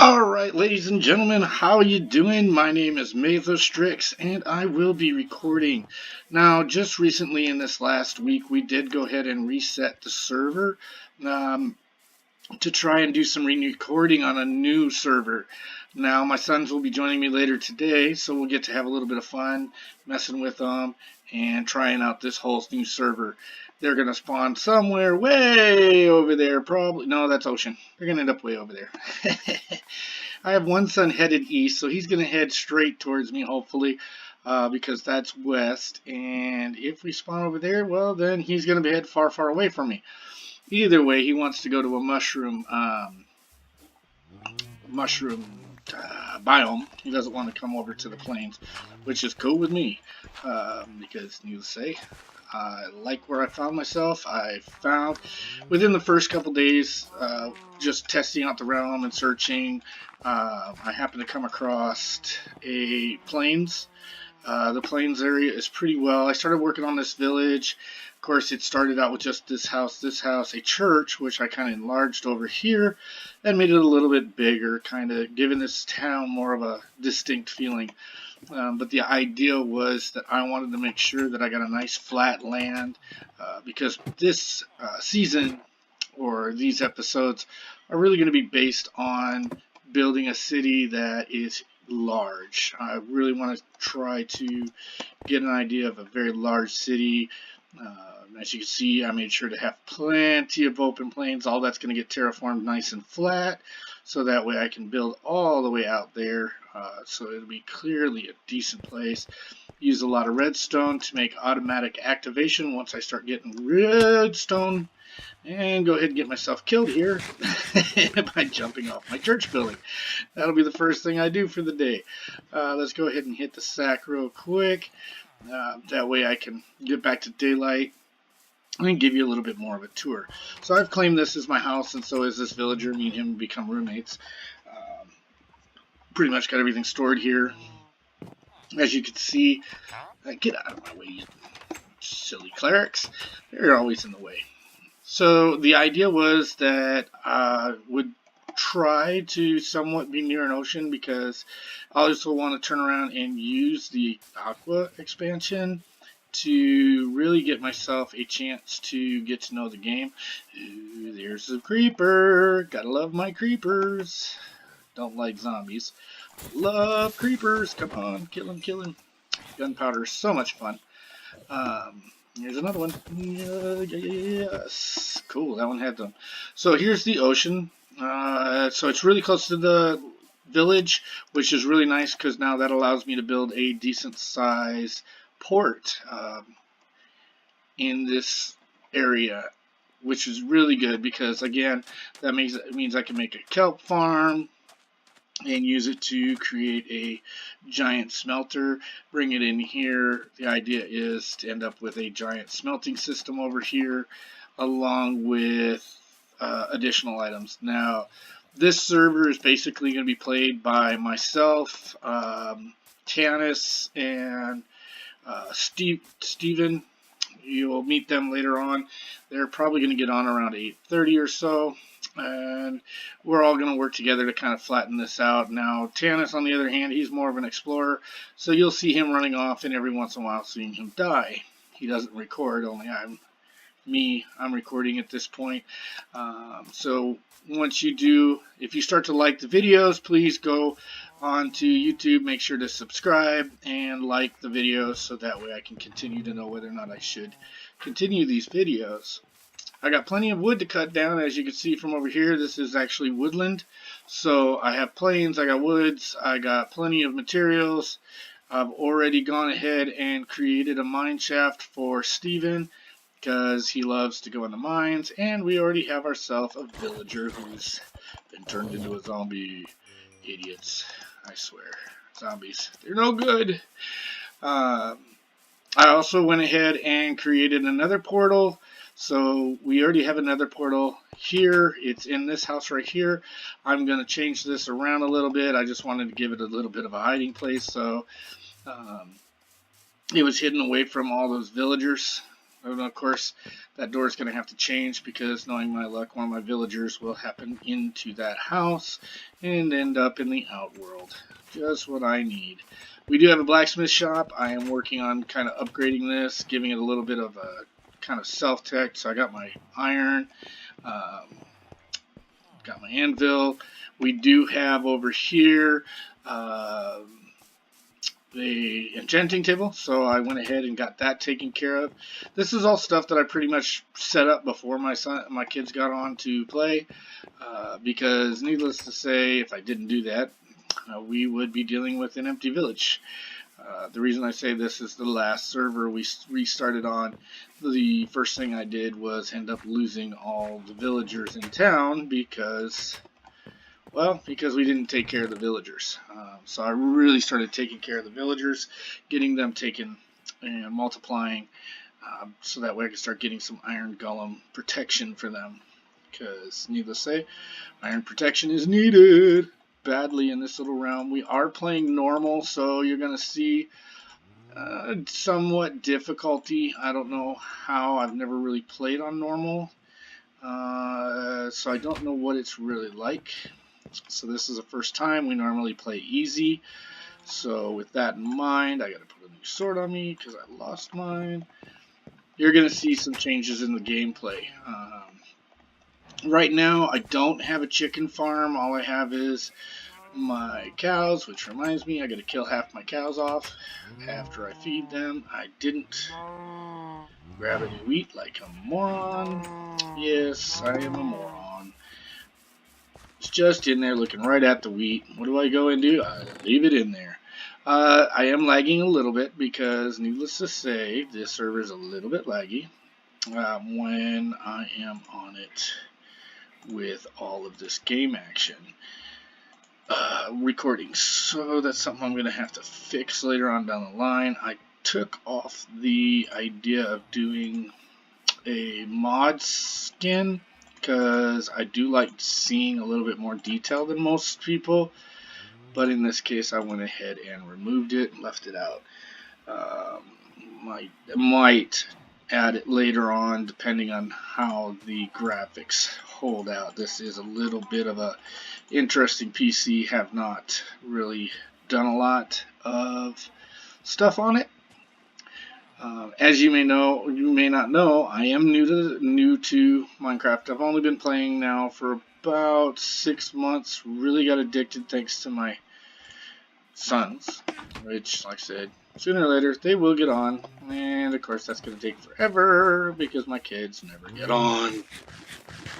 Alright, ladies and gentlemen, how you doing? My name is Strix, and I will be recording. Now, just recently in this last week, we did go ahead and reset the server um, to try and do some recording on a new server. Now, my sons will be joining me later today, so we'll get to have a little bit of fun messing with them and trying out this whole new server. They're going to spawn somewhere way over there, probably. No, that's ocean. They're going to end up way over there. I have one son headed east, so he's going to head straight towards me, hopefully, because that's west. And if we spawn over there, well, then he's going to head far, far away from me. Either way, he wants to go to a mushroom biome. He doesn't want to come over to the plains, which is cool with me, because needless to say, I like where I found myself. I found within the first couple days, just testing out the realm and searching, I happened to come across a plains. The plains area is pretty well. I started working on this village. Of course, it started out with just this house, a church, which I kind of enlarged over here and made it a little bit bigger, kind of giving this town more of a distinct feeling. But the idea was that I wanted to make sure that I got a nice flat land, because this season or these episodes are really going to be based on building a city that is large. I really want to try to get an idea of a very large city. As you can see, I made sure to have plenty of open plains. All that's going to get terraformed nice and flat, so that way I can build all the way out there. So it'll be clearly a decent place. Use a lot of redstone to make automatic activation once I start getting redstone. And go ahead and get myself killed here by jumping off my church building. That'll be the first thing I do for the day. Let's go ahead and hit the sack real quick. That way I can get back to daylight and give you a little bit more of a tour. So I've claimed this as my house, and so is this villager. Me and him become roommates. Pretty much got everything stored here. As you can see, get out of my way, you silly clerics. They're always in the way. So the idea was that I would try to somewhat be near an ocean, because I also want to turn around and use the aqua expansion to really get myself a chance to get to know the game. Ooh, there's a creeper. Gotta love my creepers. Don't like zombies. Love creepers. Come on, kill him, kill him. Gunpowder is so much fun. Here's another one. Yes. Cool, that one had them. So here's the ocean. So it's really close to the village, which is really nice, because now that allows me to build a decent size port in this area, which is really good, because again, that means I can make a kelp farm and use it to create a giant smelter, bring it in here. The idea is to end up with a giant smelting system over here, along with additional items. Now, this server is basically going to be played by myself, Tanis, and Steven. You'll meet them later on. They're probably going to get on around 8:30 or so, and we're all going to work together to kind of flatten this out. Now, Tanis, on the other hand, he's more of an explorer, so you'll see him running off, and every once in a while seeing him die. He doesn't record, only I'm recording at this point. So once you do, if you start to like the videos, please go onto YouTube, make sure to subscribe and like the videos, so that way I can continue to know whether or not I should continue these videos. I got plenty of wood to cut down. As you can see from over here, this is actually woodland. So I have plains, I got woods, I got plenty of materials. I've already gone ahead and created a mine shaft for Steven, because he loves to go in the mines, and we already have ourselves a villager who's been turned into a zombie. Idiots, I swear. Zombies, they're no good. I also went ahead and created another portal. So we already have another portal here. It's in this house right here. I'm going to change this around a little bit. I just wanted to give it a little bit of a hiding place, so it was hidden away from all those villagers. And of course, that door is going to have to change because, knowing my luck, one of my villagers will happen into that house and end up in the outworld. Just what I need. We do have a blacksmith shop. I am working on kind of upgrading this, giving it a little bit of a kind of self-tech. So I got my iron, got my anvil. We do have over here the enchanting table, so I went ahead and got that taken care of. This is all stuff that I pretty much set up before my kids got on to play, because needless to say, if I didn't do that, we would be dealing with an empty village. The reason I say this is the last server we restarted on, the first thing I did was end up losing all the villagers in town because we didn't take care of the villagers. So I really started taking care of the villagers, getting them taken and multiplying, so that way I could start getting some iron golem protection for them. Because, needless to say, iron protection is needed badly in this little realm. We are playing normal, so you're going to see somewhat difficulty. I don't know how. I've never really played on normal, so I don't know what it's really like. So this is the first time. We normally play easy. So with that in mind, I got to put a new sword on me because I lost mine. You're going to see some changes in the gameplay. Right now, I don't have a chicken farm. All I have is my cows, which reminds me, I got to kill half my cows off after I feed them. I didn't grab any wheat like a moron. Yes, I am a moron. It's just in there looking right at the wheat. What do I go and do? I leave it in there. I am lagging a little bit because, needless to say, this server is a little bit laggy when I am on it with all of this game action recording. So that's something I'm going to have to fix later on down the line. I took off the idea of doing a mod skin because I do like seeing a little bit more detail than most people, but in this case I went ahead and removed it and left it out. Might add it later on depending on how the graphics hold out. This is a little bit of a interesting PC. Have not really done a lot of stuff on it. As you may know, you may not know, I am new to Minecraft. I've only been playing now for about 6 months. Really got addicted thanks to my sons, which, like I said, sooner or later they will get on. And of course, that's going to take forever because my kids never get on.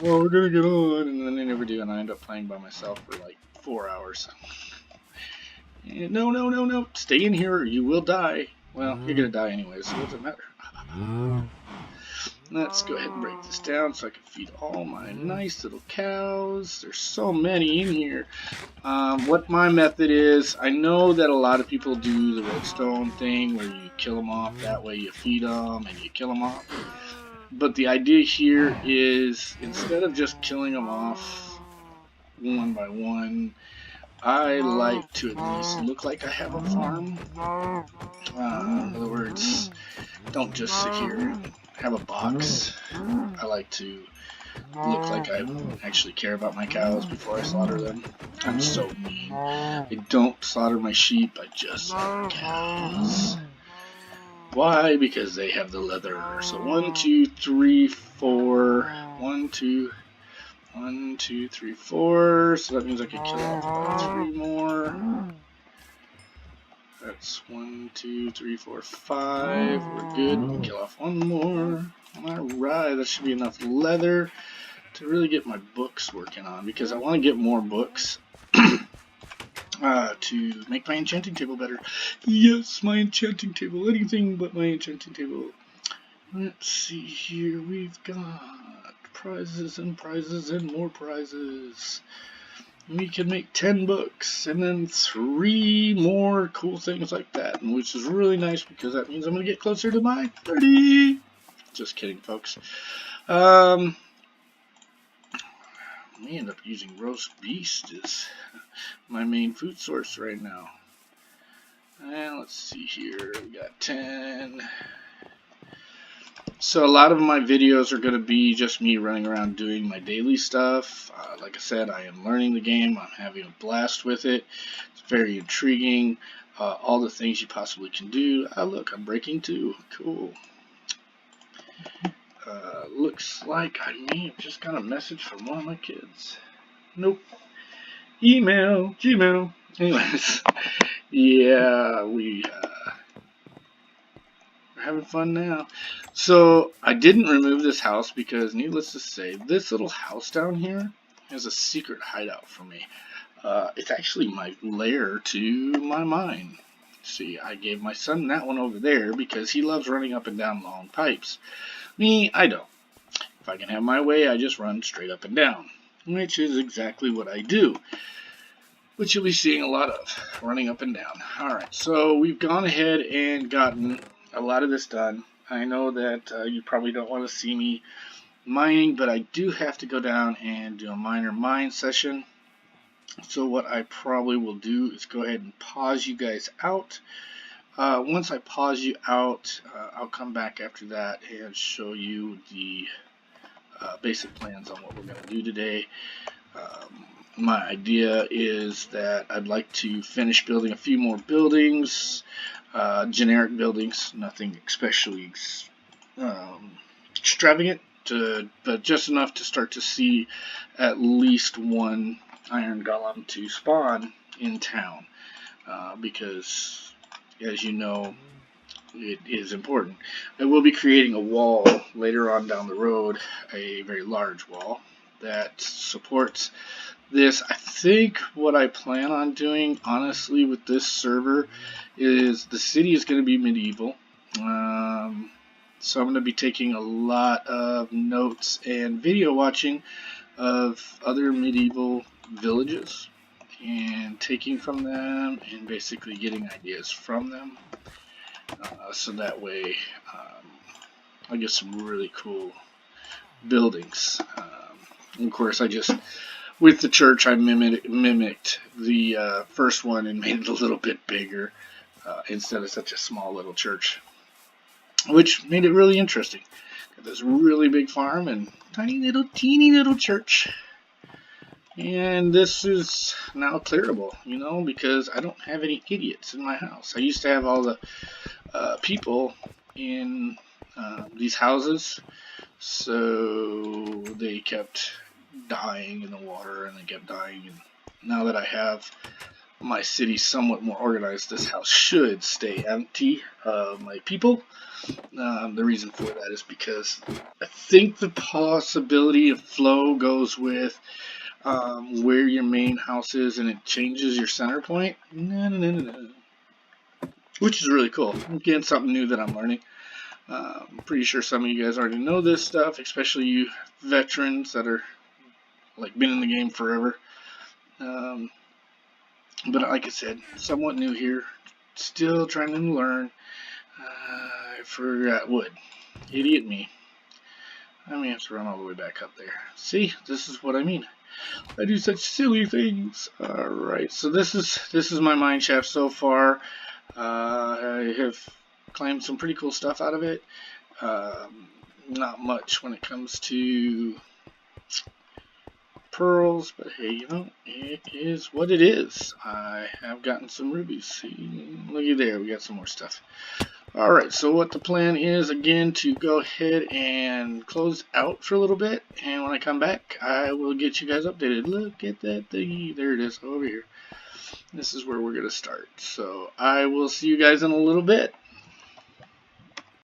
Well, we're going to get on, and then they never do, and I end up playing by myself for like 4 hours. And no, stay in here or you will die. Well, you're going to die anyways, so what does it matter? Let's go ahead and break this down so I can feed all my nice little cows. There's so many in here. What my method is, I know that a lot of people do the redstone thing where you kill them off, that way you feed them and you kill them off. But the idea here is, instead of just killing them off one by one, I like to at least look like I have a farm. In other words, don't just sit here and have a box. I like to look like I actually care about my cows before I slaughter them. I'm so mean. I don't slaughter my sheep, I just slaughter cows. Why? Because they have the leather. So 1, 2, 3, 4. 1, 2, 3, 4. So that means I can kill off about 3 more. That's 1, 2, 3, 4, 5. We're good. Kill off 1 more. Alright, that should be enough leather to really get my books working on, because I want to get more books to make my enchanting table better. Yes, my enchanting table. Anything but my enchanting table. Let's see here. We've got prizes and prizes and more prizes. We can make 10 books and then 3 more cool things like that, which is really nice because that means I'm going to get closer to my 30. Just kidding, folks. We end up using roast beast as my main food source right now. And let's see here. We got 10. So a lot of my videos are going to be just me running around doing my daily stuff. Like I said, I am learning the game. I'm having a blast with it. It's very intriguing. All the things you possibly can do. Look, I'm breaking too. Cool. Looks like I may have just got a message from one of my kids. Nope. Email, Gmail. Anyways, yeah, we're having fun now. So I didn't remove this house because, needless to say, this little house down here is a secret hideout for me. It's actually my lair to my mine. See, I gave my son that one over there because he loves running up and down long pipes. Me, I don't. If I can have my way, I just run straight up and down, which is exactly what I do, which you'll be seeing a lot of, running up and down. Alright, so we've gone ahead and gotten a lot of this done. I know that you probably don't want to see me mining, but I do have to go down and do a minor mine session. So what I probably will do is go ahead and pause you guys out. Once I pause you out, I'll come back after that and show you the basic plans on what we're going to do today. My idea is that I'd like to finish building a few more buildings, generic buildings, nothing especially extravagant, but just enough to start to see at least one iron golem to spawn in town, because, as you know, it is important. I will be creating a wall later on down the road, a very large wall that supports this. I think what I plan on doing, honestly, with this server is the city is going to be medieval. So I'm going to be taking a lot of notes and video watching of other medieval villages and taking from them and basically getting ideas from them. So that way I get some really cool buildings. Of course, with the church, I mimicked the first one and made it a little bit bigger instead of such a small little church, which made it really interesting. Got this really big farm and teeny little church. And this is now clearable, because I don't have any idiots in my house. I used to have all the people in these houses, so they kept dying in the water and they kept dying. And now that I have my city somewhat more organized, this house should stay empty of my people. The reason for that is because I think the possibility of flow goes with where your main house is, and it changes your center point. Which is really cool. Again, something new that I'm learning. I'm pretty sure some of you guys already know this stuff, especially you veterans that are been in the game forever. But like I said, somewhat new here. Still trying to learn. I forgot wood. Idiot me. I may have to run all the way back up there. See, this is what I mean. I do such silly things. Alright, so this is my mine shaft so far. I have claimed some pretty cool stuff out of it. Not much when it comes to pearls, but hey, it is what it is. I have gotten some rubies. See, looky there, we got some more stuff. Alright, so what the plan is, again, to go ahead and close out for a little bit, and when I come back, I will get you guys updated. Look at that thingy. There it is, over here. This is where we're going to start. So I will see you guys in a little bit.